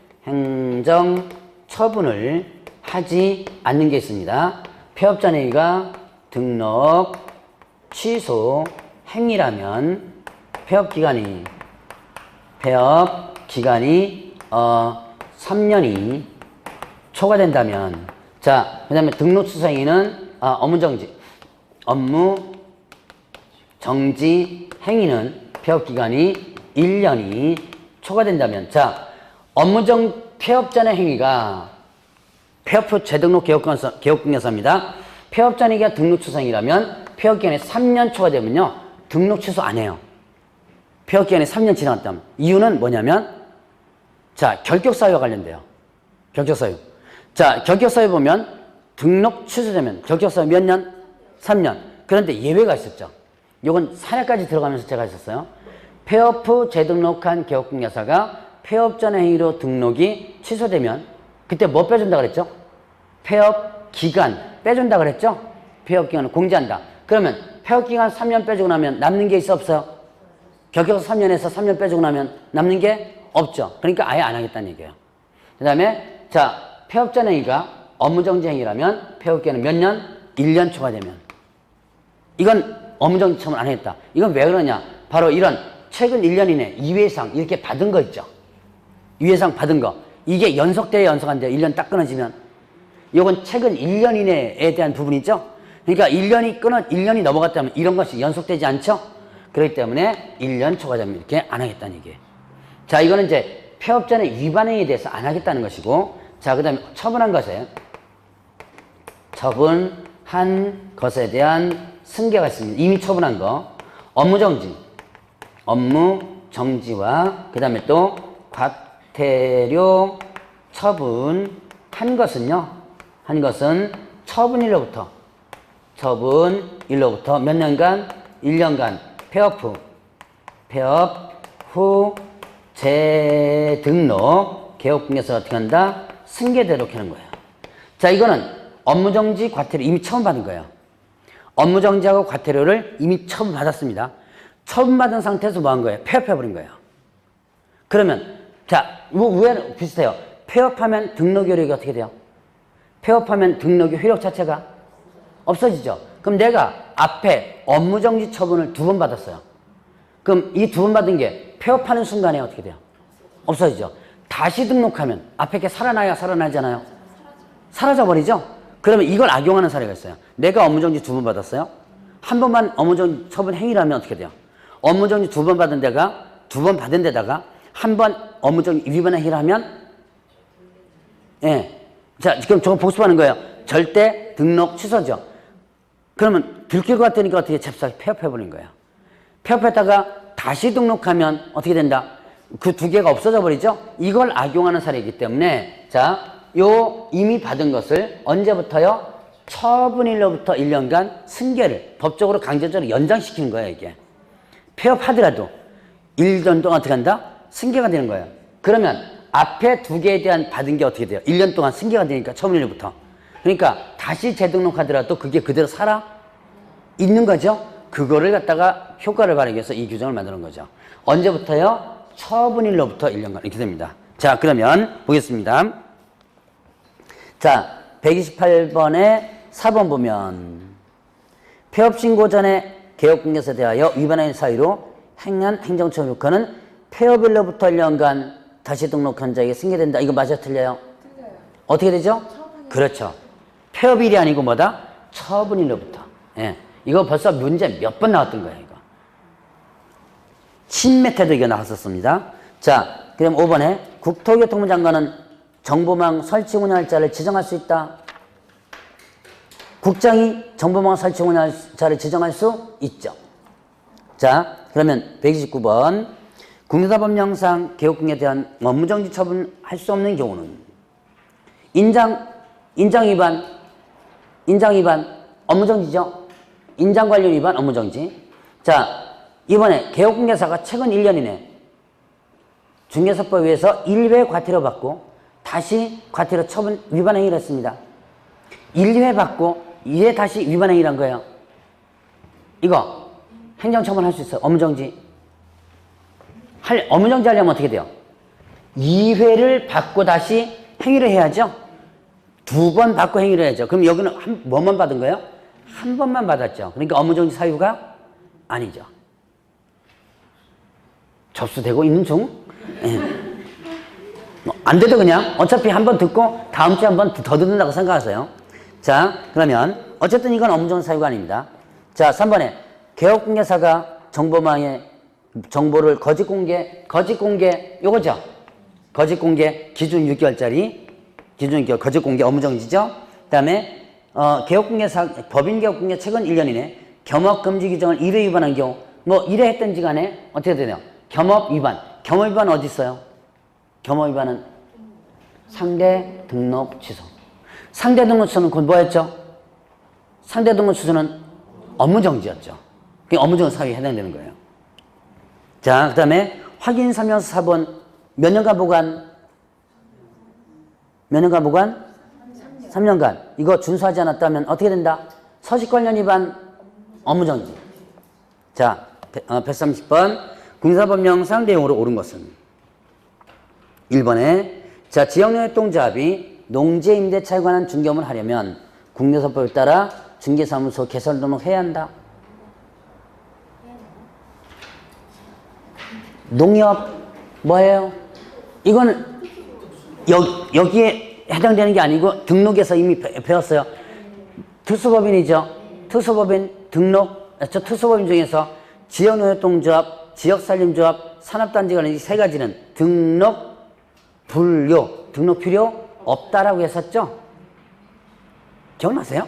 하지 않는 게 있습니다. 폐업전행위가 등록, 취소, 행위라면 폐업기간이 3년이 초과된다면, 자, 그 다음에 등록 취소 행위는 업무 정지 행위는 폐업기간이 1년이 초과된다면, 자, 폐업 전의 행위가 폐업 후 재등록 개업공개서입니다. 폐업 전이가 등록 취소 행위라면 폐업기간이 3년 초과되면요, 등록 취소 안 해요. 폐업기간이 3년 지나갔다면. 이유는 뭐냐면, 자, 결격사유와 관련돼요. 결격사유. 자, 결격사유 보면 등록 취소되면 결격사유 몇 년? 3년. 그런데 예외가 있었죠. 요건 사례까지 들어가면서 제가 했었어요. 폐업 후 재등록한 개업공개사가 폐업 전 행위로 등록이 취소되면 그때 뭐 빼준다 그랬죠? 폐업 기간 빼준다 그랬죠? 폐업 기간을 공지한다. 그러면 폐업 기간 3년 빼주고 나면 남는 게 있어 없어요? 결격사 3년에서 3년 빼주고 나면 남는 게 없죠. 그러니까 아예 안 하겠다는 얘기예요. 그 다음에 자, 폐업 전 행위가 업무정지 행위라면 폐업 기간은 몇 년? 1년 초과되면 이건 업무정지 처분 안 하겠다. 이건 왜 그러냐? 바로 이런 최근 1년 이내 2회상 이렇게 받은 거 있죠. 2회상 받은 거. 이게 연속돼야 연속한데요. 1년 딱 끊어지면. 이건 최근 1년 이내에 대한 부분이죠. 그러니까 1년이 넘어갔다면 이런 것이 연속되지 않죠? 그렇기 때문에 1년 초과되면 이렇게 안 하겠다는 얘기예요. 자, 이거는 이제 폐업 전에 위반 행위에 대해서 안 하겠다는 것이고, 자, 그 다음에 처분한 것에 대한 승계가 있습니다. 이미 처분한 거. 업무 정지와 그 다음에 또 과태료 처분한 것은 처분일로부터 몇 년간? 1년간 폐업 후 재등록 개업공개서가 어떻게 한다? 승계되도록 하는 거예요. 자, 이거는 업무정지 과태료 이미 처분받은 거예요. 업무정지하고 과태료를 이미 처분받았습니다. 처분받은 상태에서 뭐 한 거예요? 폐업해버린 거예요. 그러면 자, 왜 비슷해요? 폐업하면 등록 효력이 어떻게 돼요? 폐업하면 등록 효력 자체가 없어지죠. 그럼 내가 앞에 업무정지 처분을 2번 받았어요. 그럼 이 2번 받은 게 폐업하는 순간에 어떻게 돼요? 없어지죠. 다시 등록하면 앞에 게 살아나야 살아나잖아요. 사라져버리죠. 그러면 이걸 악용하는 사례가 있어요. 내가 업무정지 2번 받았어요. 한 번만 업무정지 처분 행위라면 어떻게 돼요? 업무정지 2번 받은 데가 2번 받은 데다가 한 번 업무정지 위반 행위를 하면, 예. 자, 지금 저거 복습하는 거예요. 절대 등록 취소죠. 그러면 들킬 것 같으니까 어떻게 잽싸게 폐업해버린 거예요. 폐업했다가 다시 등록하면 어떻게 된다? 그 2개가 없어져 버리죠? 이걸 악용하는 사례이기 때문에, 자, 요 이미 받은 것을 언제부터요? 처분일로부터 1년간 승계를 법적으로 강제적으로 연장시키는 거예요, 이게. 폐업하더라도 1년 동안 어떻게 한다? 승계가 되는 거예요. 그러면 앞에 2개에 대한 받은 게 어떻게 돼요? 1년 동안 승계가 되니까 처분일로부터. 그러니까 다시 재등록하더라도 그게 그대로 살아 있는 거죠. 그거를 갖다가 효과를 발휘하기 위해서 이 규정을 만드는 거죠. 언제부터요? 처분일로부터 1년간 이렇게 됩니다. 자, 그러면 보겠습니다. 자, 128번에 4번 보면 폐업신고 전에 개업공개서에 대하여 위반한 사유로 행한 행정처분 요건은 폐업일로부터 1년간 다시 등록한 자에게 승계된다. 이거 맞아 틀려요? 틀려요. 어떻게 되죠? 그렇죠. 폐업일이 아니고 뭐다? 처분일로부터. 예. 이거 벌써 문제 몇 번 나왔던 거예요, 이거. 신몇 회도 이거 나왔었습니다. 자, 그럼 5번에 국토교통부 장관은 정보망 설치 운영할 자를 지정할 수 있다. 국장이 정보망 설치 운영할 자를 지정할 수 있죠. 자, 그러면 129번 국내사법령상 개업공개에 대한 업무정지 처분할 수 없는 경우는 인장 위반 업무정지죠. 인장 관련 위반 업무정지. 자, 이번에 개업공개사가 최근 1년 이내 중개사법에 의해서 1회 과태료 받고 다시 과태료 처분 위반 행위를 했습니다. 1회 받고 2회 다시 위반 행위란 거예요. 이거 행정처분 할 수 있어요. 업무정지. 업무정지 하려면 어떻게 돼요? 2회를 받고 다시 행위를 해야죠. 2번 받고 행위를 해야죠. 그럼 여기는 뭐만 받은 거예요? 한 번만 받았죠. 그러니까 업무정지 사유가 아니죠. 접수되고 있는 중? 예. 안 돼도 그냥 어차피 한 번 듣고 다음 주에 한 번 더 듣는다고 생각하세요. 자, 그러면 어쨌든 이건 업무정지 사유가 아닙니다. 자, 3번에 개업공개사가 정보망에 정보를 거짓 공개 요거죠. 거짓 공개 기준 6개월짜리 기준 6개월 거짓 공개 업무정지죠. 그 다음에 개업공개사 법인 개업공개 최근 1년 이내 겸업금지 규정을 1회 위반한 경우 뭐 1회 했던지 간에 어떻게 되나요? 겸업 위반 어디 있어요? 겸업 위반은 상대 등록 취소. 상대 등록 취소는 그건 뭐였죠? 상대 등록 취소는 업무정지였죠. 그게 업무정지 사유에 해당되는 거예요. 자, 그 다음에 확인 설명서 사본 몇 년간 보관? 3년간. 이거 준수하지 않았다면 어떻게 된다? 서식관련 위반 업무정지. 자, 130번 군사법령상 내용으로 옳은 것은 1번에 자, 지역농협동조합이 농지임대차에 관한 중개업을 하려면 국내선법에 따라 중개사무소 개설 등록해야 한다. 농협 뭐예요? 이거는 여기에 해당되는 게 아니고 등록에서 이미 배웠어요. 특수법인이죠. 특수법인 등록, 특수법인 중에서 지역농협동조합, 지역산림조합, 산업단지 관련 이 세 가지는 등록 불료, 등록 필요 없다라고 했었죠. 기억나세요?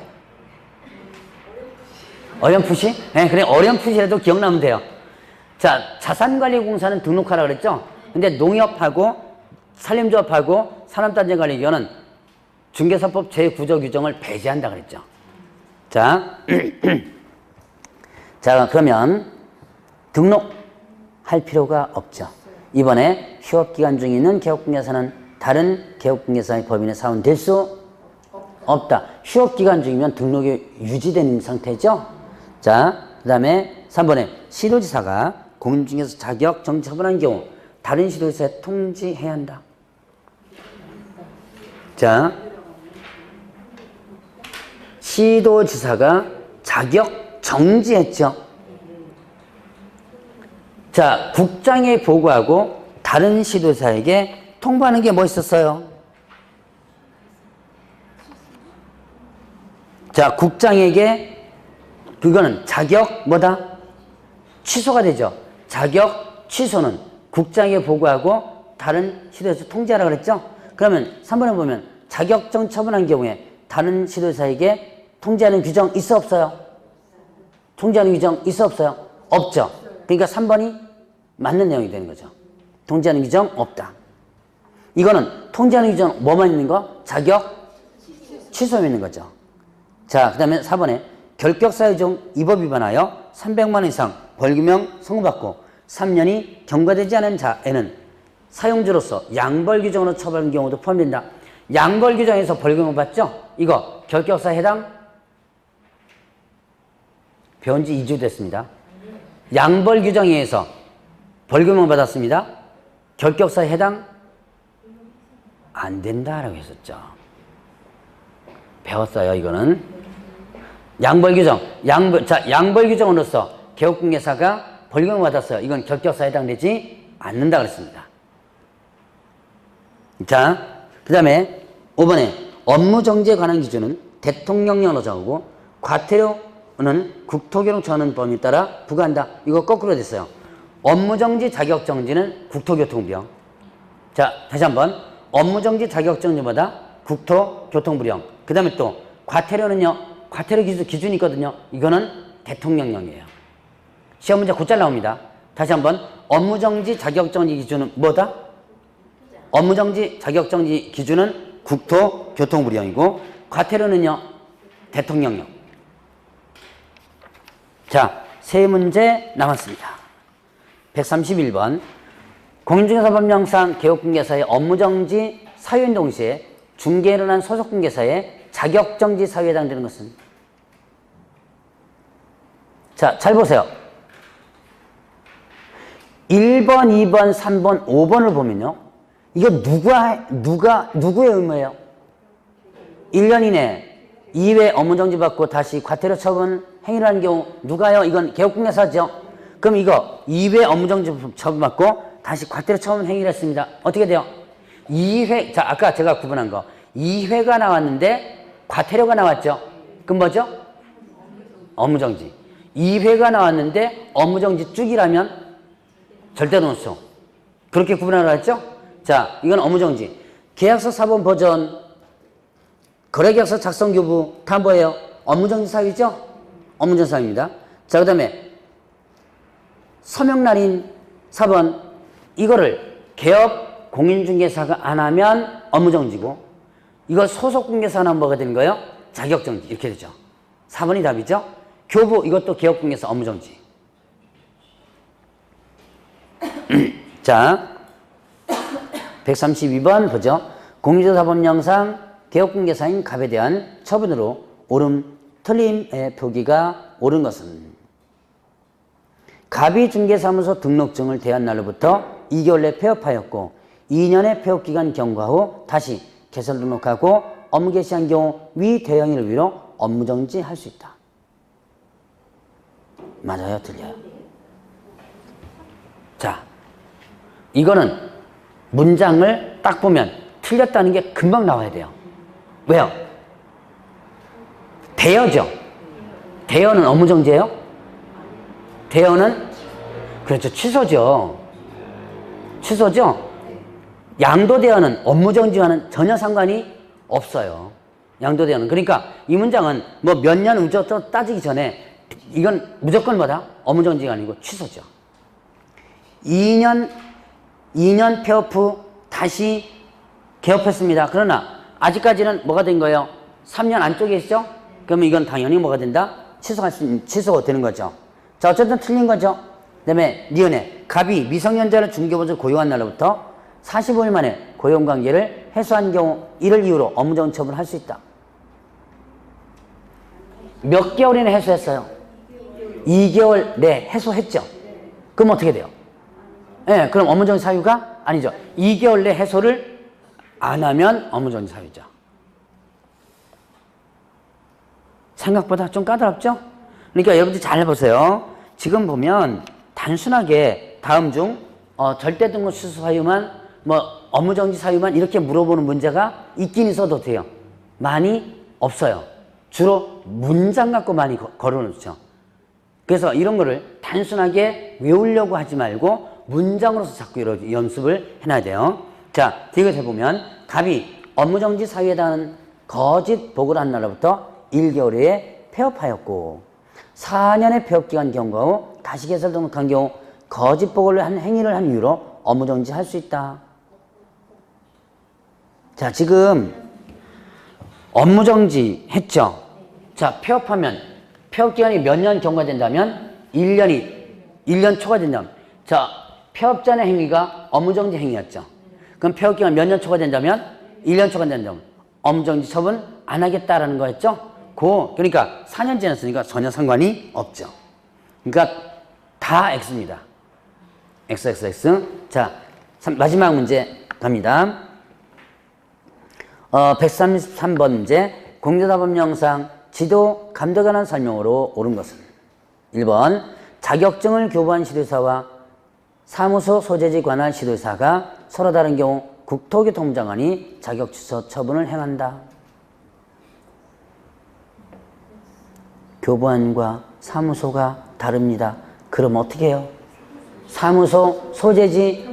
어렴풋이? 네, 그래 어렴풋이라도 기억나면 돼요. 자, 자산관리공사는 등록하라 그랬죠. 근데 농협하고 산림조합하고 산업단지관리위원회는 중개사법 제9조 규정을 배제한다 그랬죠. 자, 자 그러면 등록할 필요가 없죠. 이번에 휴업기간 중에 있는 개업공개사는 다른 개업공개사의 법인의 사원 될 수 없다. 휴업기간 중이면 등록이 유지되는 상태죠. 자, 그 다음에 3번에 시도지사가 공인중개사 자격 정지 처분한 경우 다른 시도지사에 통지해야 한다. 자, 시도지사가 자격 정지했죠. 자, 국장에 보고하고 다른 시도지사에게 통보하는 게 뭐 있었어요? 자, 국장에게 그거는 자격 뭐다? 취소가 되죠. 자격 취소는 국장에게 보고하고 다른 시도에서 통지하라 그랬죠. 그러면 3번에 보면 자격정 처분한 경우에 다른 시도사에게 통지하는 규정 있어 없어요? 통지하는 규정 있어 없어요? 없죠. 그러니까 3번이 맞는 내용이 되는 거죠. 통지하는 규정 없다. 이거는 통지하는 규정 뭐만 있는 거? 자격 취소에 있는 거죠. 자, 그 다음에 4번에 결격사유 중 이 법 위반하여 300만 원 이상 벌금형 선고받고 3년이 경과되지 않은 자에는 사용주로서 양벌 규정으로 처벌한 경우도 포함된다. 양벌 규정에서 벌금을 받죠? 이거 결격사에 해당? 배운 지 2주 됐습니다. 양벌 규정에 의해서 벌금을 받았습니다. 결격사에 해당? 안 된다라고 했었죠. 배웠어요, 이거는. 양벌 규정. 양벌 규정으로서 개업공개사가 벌금을 받았어요. 이건 결격사에 해당되지 않는다 그랬습니다. 자, 그 다음에 5번에 업무정지에 관한 기준은 대통령령으로 정하고 과태료는 국토교통처하는 범위에 따라 부과한다. 이거 거꾸로 됐어요. 업무정지 자격정지는 국토교통부령. 자, 다시 한번 업무정지 자격정지보다 국토교통부령. 그 다음에 또 과태료는요. 과태료 기준이 있거든요. 이거는 대통령령이에요. 시험 문제 곧잘 나옵니다. 다시 한번 업무정지 자격정지 기준은 뭐다? 업무정지 자격정지 기준은 국토교통부령이고 과태료는요. 대통령령. 자, 세 문제 남았습니다. 131번 공인중개사법령상 개업공개사의 업무정지 사유인 동시에 중개에 일어난 소속공개사의 자격정지 사유에 해당되는 것은? 자, 잘 보세요. 1번, 2번, 3번, 5번을 보면요. 이거 누구의 의무예요? 1년 이내 이외 업무정지 받고 다시 과태료 처분 행위를 하는 경우 누가요? 이건 개업공개사죠. 그럼 이거 2회 업무정지 처분 받고 다시 과태료 처분 행위를 했습니다. 어떻게 돼요? 2회, 자, 아까 제가 구분한 거. 2회가 나왔는데 과태료가 나왔죠. 그럼 뭐죠? 업무정지. 2회가 나왔는데 업무정지 쭉이라면 절대노수. 그렇게 구분하라고 했죠? 자, 이건 업무정지. 계약서 사본 버전, 거래계약서 작성 교부 다 뭐예요? 업무정지 사유죠? 업무정지 사유입니다. 자, 그 다음에 서명날인 4번 이거를 개업 공인중개사가 안 하면 업무정지고 이거 소속공개사는 하면 뭐가 되는 거예요? 자격정지 이렇게 되죠. 4번이 답이죠. 교부 이것도 개업공개사 업무정지. 자 132번 보죠. 공인중개사법령상 개업공개사인 갑에 대한 처분으로 옳음 틀림의 표기가 옳은 것은 갑이 중개사무소 등록증을 대한 날로부터 2개월 내 폐업하였고 2년의 폐업기간 경과 후 다시 개설 등록하고 업무 개시한 경우 위 대행위를 위로 업무정지할 수 있다. 맞아요? 틀려요? 자, 이거는 문장을 딱 보면 틀렸다는 게 금방 나와야 돼요. 왜요? 대여죠. 대여는 업무정지예요? 대여는 그렇죠. 취소죠. 취소죠. 양도대여는 업무정지와는 전혀 상관이 없어요. 양도대여는. 그러니까 이 문장은 뭐 몇 년 우저저 따지기 전에 이건 무조건 뭐다? 업무정지가 아니고 취소죠. 2년 폐업 후 다시 개업했습니다. 그러나 아직까지는 뭐가 된 거예요? 3년 안쪽에 있죠? 그러면 이건 당연히 뭐가 된다? 취소가 되는 거죠. 자, 어쨌든 틀린 거죠. 그 다음에 니은에 갑이 미성년자를 중개보조를 고용한 날로부터 45일 만에 고용관계를 해소한 경우 이를 이유로 업무정지 처분을 할 수 있다. 몇 개월 이내 해소했어요? 2개월 내 해소했죠. 그럼 어떻게 돼요? 네, 그럼 업무정지 사유가 아니죠. 2개월 내 해소를 안 하면 업무정지 사유죠. 생각보다 좀 까다롭죠? 그러니까 여러분들 잘 보세요. 지금 보면 단순하게 다음 중 절대 등록 취소 사유만 뭐 업무정지 사유만 이렇게 물어보는 문제가 있긴 있어도 돼요. 많이 없어요. 주로 문장 갖고 많이 걸어놓죠. 그래서 이런 거를 단순하게 외우려고 하지 말고 문장으로서 자꾸 이렇게 연습을 해놔야 돼요. 자, 이걸 해보면 갑이 업무정지 사유에 해당하는 거짓 보고를 한 날로부터 1개월 후에 폐업하였고 4년의 폐업기간 경과 후 다시 개설 등록한 경우 거짓 보고를 한 행위를 한 이유로 업무정지 할 수 있다. 자, 지금 업무정지 했죠. 자, 폐업하면 폐업기간이 몇 년 경과된다면 1년 초과된다면 자, 폐업 전의 행위가 업무정지 행위였죠. 그럼 폐업기간 몇 년 초과된다면 1년 초과된다면 업무정지 처분 안 하겠다라는 거였죠. 그러니까 4년 지났으니까 전혀 상관이 없죠. 그러니까 다 X입니다. XXX. 자, 마지막 문제 갑니다. 133번 문제. 공인중개사법령상 지도 감독에 관한 설명으로 옳은 것은 1번 자격증을 교부한 시도사와 사무소 소재지 관할 시도사가 서로 다른 경우 국토교통부 장관이 자격 취소 처분을 행한다. 교부안과 사무소가 다릅니다. 그럼 어떻게 해요? 사무소 소재지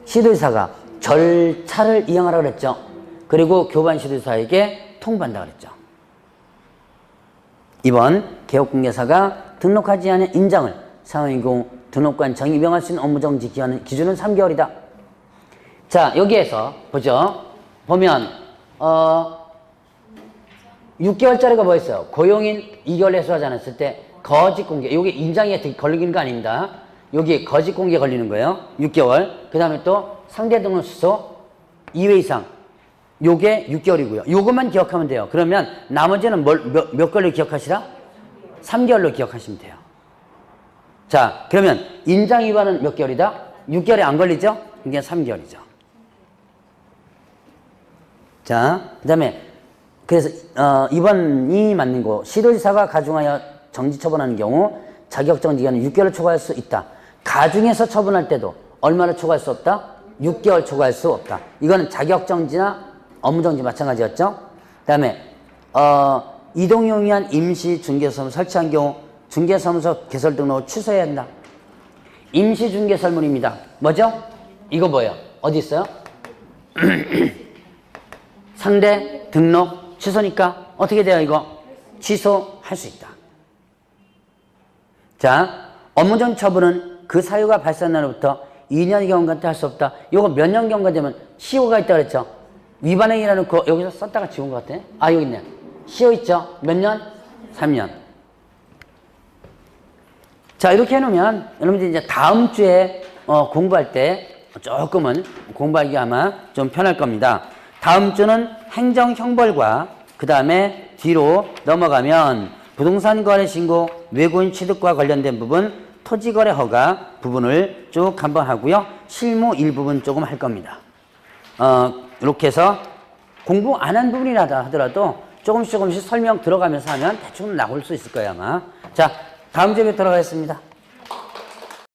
시도사가 절차를 이행하라고 그랬죠. 그리고 교부안 시도사에게 통보한다 그랬죠. 2번 개업공개사가 등록하지 않은 인장을 사용인 경우 등록관청이 명할 수 있는 업무정지 기준은 3개월이다. 자, 여기에서 보죠. 보면 6개월짜리가 뭐 있어요? 고용인 2개월 해소하지 않았을 때 거짓 공개. 여기 인장에 걸리는 거 아닙니다. 여기 거짓 공개 걸리는 거예요. 6개월. 그 다음에 또 상대 등록 취소 2회 이상. 요게 6개월이고요. 요것만 기억하면 돼요. 그러면 나머지는 몇 개월로 기억하시라? 3개월로 기억하시면 돼요. 자, 그러면 인장 위반은 몇 개월이다? 6개월이 안 걸리죠? 이게 3개월이죠. 자, 그 다음에, 그래서, 2번이 맞는 거. 시도지사가 가중하여 정지 처분하는 경우 자격정지 기간은 6개월을 초과할 수 있다. 가중해서 처분할 때도 얼마나 초과할 수 없다? 6개월 초과할 수 없다. 이거는 자격정지나 업무정지 마찬가지였죠? 그 다음에, 이동용을 위한 임시 중개사무소 설치한 경우 중개사무소 개설 등록을 취소해야 한다. 임시 중개설문입니다. 뭐죠? 이거 뭐예요? 어디 있어요? 상대 등록 취소니까 어떻게 돼요 이거? 취소할 수 있다. 자, 업무정지 처분은 그 사유가 발생한 날부터 2년의 경과한테 할 수 없다. 이거 몇 년 경과되면 시효가 있다 그랬죠? 위반행위라는 거 여기서 썼다가 지운 것 같아. 아 여기 있네. 시효 있죠? 몇 년? 3년. 자 이렇게 해놓으면 여러분들이 이제 다음 주에 공부할 때 조금은 공부하기 아마 좀 편할 겁니다. 다음 주는 행정형벌과 그 다음에 뒤로 넘어가면 부동산 거래 신고, 외국인 취득과 관련된 부분, 토지거래 허가 부분을 쭉 한번 하고요. 실무 일부분 조금 할 겁니다. 이렇게 해서 공부 안 한 부분이라 하더라도 조금씩 설명 들어가면서 하면 대충 나올 수 있을 거예요 아마. 자 다음 주에 뵙도록 하겠습니다.